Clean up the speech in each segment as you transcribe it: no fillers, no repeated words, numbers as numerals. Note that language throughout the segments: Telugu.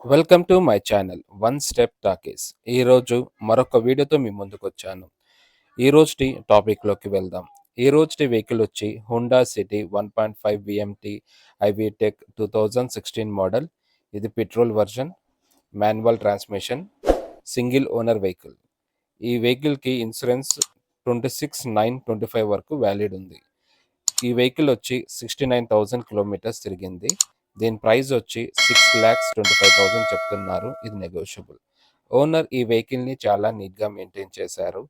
Welcome to my channel one step talkies. ఈరోజు మరొక వీడియోతో మీ ముందుకు వచ్చాను. ఈరోజుటి టాపిక్లోకి వెళ్దాం. ఈరోజుటి వెహికల్ వచ్చి Honda City 1.5 VMT iVTEC 2016 model. ఇది petrol version, manual transmission, single owner vehicle. ఈ వెహికల్కి ఇన్సూరెన్స్ 26/9/25 వరకు వ్యాలిడ్ ఉంది. ఈ వెహికల్ వచ్చి 69,000 కిలోమీటర్స్ తిరిగింది. దీని ప్రైస్ వచ్చి 6,25,000 చెప్తున్నారు. ఇది నెగోషియబుల్. ఓనర్ ఈ వెహికల్ని చాలా నీట్గా మెయింటైన్ చేశారు.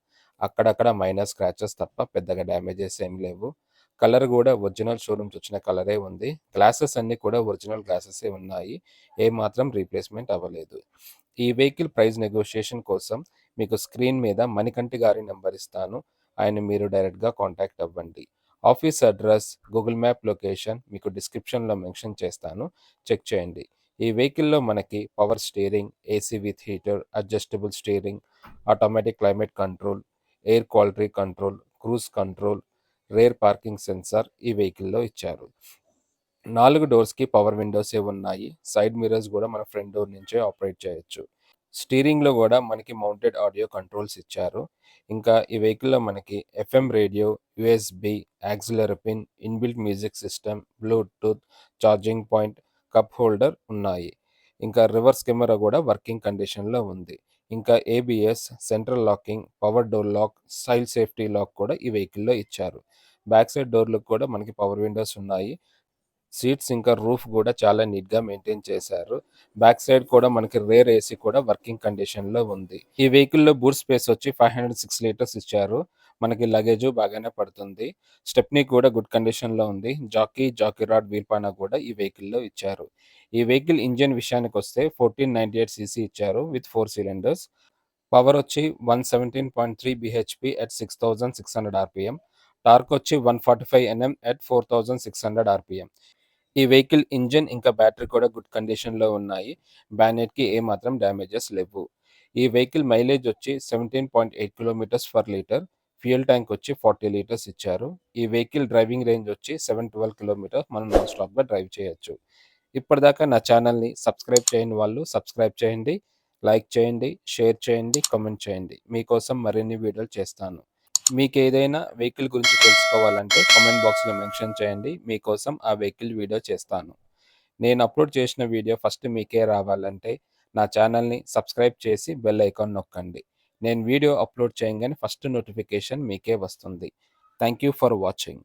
అక్కడక్కడ మైనర్ స్క్రాచెస్ తప్ప పెద్దగా డ్యామేజెస్ ఏం లేవు. కలర్ కూడా ఒరిజినల్ షోరూమ్స్ వచ్చిన కలరే ఉంది. గ్లాసెస్ అన్నీ కూడా ఒరిజినల్ గ్లాసెసే ఉన్నాయి. ఏమాత్రం రీప్లేస్మెంట్ అవ్వలేదు. ఈ వెహికల్ ప్రైస్ నెగోషియేషన్ కోసం మీకు స్క్రీన్ మీద మణికంఠి గారి నెంబర్ ఇస్తాను. ఆయన మీరు డైరెక్ట్గా కాంటాక్ట్ అవ్వండి. Office address, Google map location మీకు డిస్క్రిప్షన్లో మెన్షన్ చేస్తాను, చెక్ చేయండి. ఈ వెహికల్లో మనకి power steering, AC with heater, adjustable steering, automatic climate control, air quality control, cruise control, rear parking censor ఈ వెహికల్లో ఇచ్చారు. 4 డోర్స్కి పవర్ విండోసే ఉన్నాయి. సైడ్ మిర్రర్స్ కూడా మన ఫ్రంట్ డోర్ నుంచే ఆపరేట్ చేయొచ్చు. స్టీరింగ్లో కూడా మనకి మౌంటెడ్ ఆడియో కంట్రోల్స్ ఇచ్చారు. ఇంకా ఈ వెహికల్లో మనకి FM radio, USB, auxiliary pin, inbuilt music system, Bluetooth, charging point, cup holder ఉన్నాయి. ఇంకా రివర్స్ కెమెరా కూడా వర్కింగ్ కండిషన్లో ఉంది. ఇంకా ABS, central locking, power door lock, side safety lock కూడా ఈ వెహికల్లో ఇచ్చారు. బ్యాక్ సైడ్ డోర్లకు కూడా మనకి పవర్ విండోస్ ఉన్నాయి. సీట్స్ ఇంకా రూఫ్ కూడా చాలా నీట్గా మెయింటైన్ చేశారు. బ్యాక్ సైడ్ కూడా మనకి రేర్ ఏసీ కూడా వర్కింగ్ కండిషన్లో ఉంది. ఈ వెహికల్లో బూట్ స్పేస్ వచ్చి 506 లీటర్స్ ఇచ్చారు. మనకి లగేజ్ బాగానే పడుతుంది. స్టెప్నీ కూడా గుడ్ కండిషన్లో ఉంది. జాకీ రాడ్ వీల్ పానా కూడా ఈ వెహికల్లో ఇచ్చారు. ఈ వెహికల్ ఇంజిన్ విషయానికి వస్తే 1498 సీసీ ఇచ్చారు విత్ 4 సిలిండర్స్. పవర్ వచ్చి 117.3 బిహెచ్పి అట్ 6,600 ఆర్పిఎం. టార్క్ వచ్చి 145 ఎన్ఎం అట్ 4,600 ఆర్పిఎం. ఈ వెహికల్ ఇంజిన్ ఇంకా బ్యాటరీ కూడా గుడ్ కండిషన్లో ఉన్నాయి. బ్యానెట్కి ఏమాత్రం డ్యామేజెస్ లేవు. ఈ వెహికల్ మైలేజ్ వచ్చి 17.8 kilometres per litre. Fuel tank వచ్చి 40 లీటర్స్ ఇచ్చారు. ఈ వెహికల్ డ్రైవింగ్ రేంజ్ వచ్చి 712 కిలోమీటర్స్ మనం నాన్ స్టాప్గా డ్రైవ్ చేయొచ్చు. ఇప్పటిదాకా నా ఛానల్ని సబ్స్క్రైబ్ చేయని వాళ్ళు సబ్స్క్రైబ్ చేయండి, లైక్ చేయండి, షేర్ చేయండి, కామెంట్ చేయండి. మీకోసం మరిన్ని వీడియోలు చేస్తాను. మీకు ఏదైనా వెహికల్ గురించి తెలుసుకోవాలంటే కామెంట్ బాక్స్లో మెన్షన్ చేయండి. మీకోసం ఆ వెహికల్ వీడియో చేస్తాను. నేను అప్లోడ్ చేసిన వీడియో ఫస్ట్ మీకే రావాలంటే నా ఛానల్ని సబ్స్క్రైబ్ చేసి బెల్ ఐకాన్ నొక్కండి. నేను వీడియో అప్లోడ్ చేయగానే ఫస్ట్ నోటిఫికేషన్ మీకే వస్తుంది. Thank you for watching.